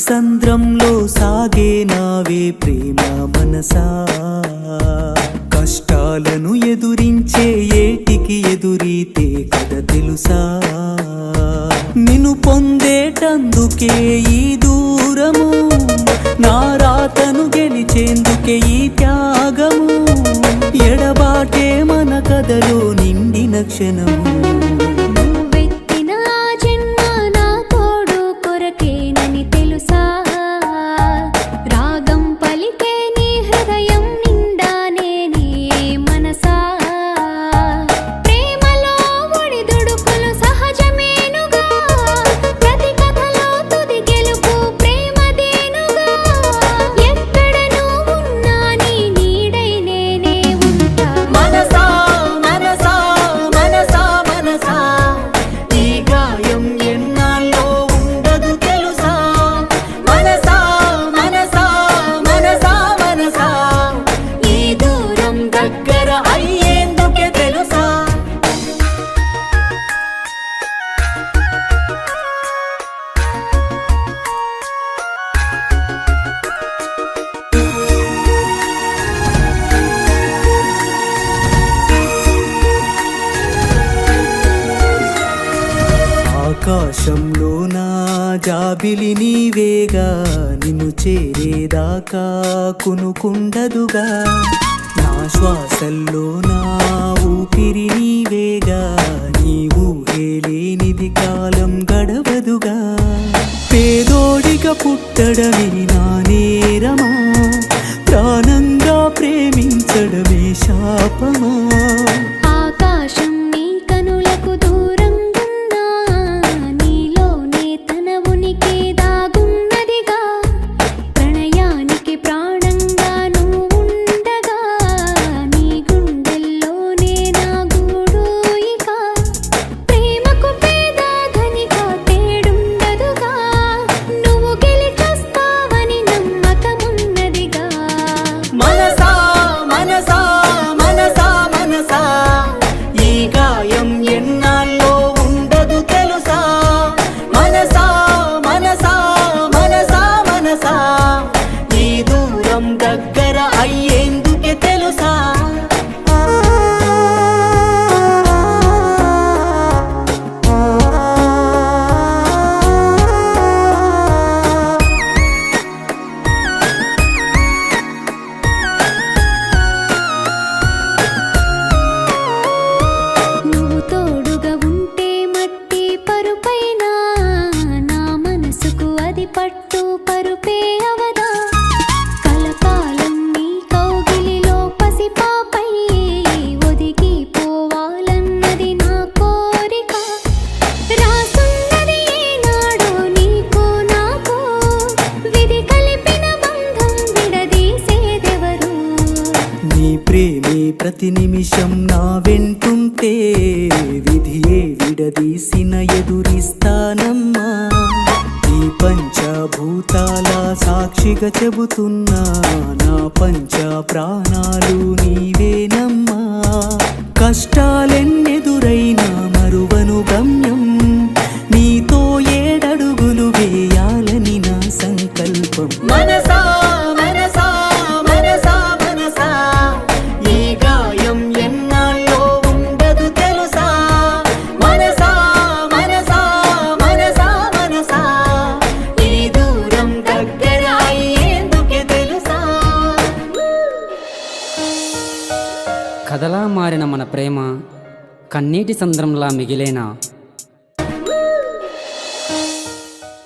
సంద్రంలో సాగే నావే ప్రేమ మనసా, కష్టాలను ఎదురించే ఏటికి ఎదురీతే కథ తెలుసా. నిన్ను పొందేటందుకే ఈ దూరము, నా రాతను గెలిచేందుకే ఈ త్యాగము, ఎడబాటే మన కథలో నిండిన క్షణము. ఆకాశంలో నా జాబిలి నీవేగా, నిన్ను చేరేదాకా కునుకుండదుగా. నా శ్వాసల్లో నా ఊపిరి నీవేగా, నీ ఊహే లేనిది కాలం గడవదుగా. పేదోడిగా పుట్టడమే నా నేరమా, ప్రాణంగా ప్రేమించడమే శాపమా. పట్టు పరుపే అవదా, కలకాలం నీ కౌగిలిలో పసిపాపై ఒదిగిపోవాలన్నది నా కోరిక. రాసున్నది ఏనాడో నీకు నాకు, విధి కలిపిన బంధం విడదీసేదెవరు. నీ ప్రేమే ప్రతి నిమిషం నా వెంటుంటే, విధియే విడదీసిన ఎదురిస్తానమ్మా. పంచభూతాల సాక్షిగా చెబుతున్నా, నా పంచ ప్రాణాలు నీవేనమ్మా. కష్టాలెన్నెదురైనా మరువను గమ్యం, నీతో ఏడడుగులు వేయాలని నా సంకల్పం. మనసా మనసా మనసా మనసా, ఈ గాయం ఎన్నాళ్ళో ఉండదు తెలుసా. మనసా మనసా మనసా మనసా, కథలా మారిన మన ప్రేమ కన్నీటి సంద్రంలా మిగిలేనా.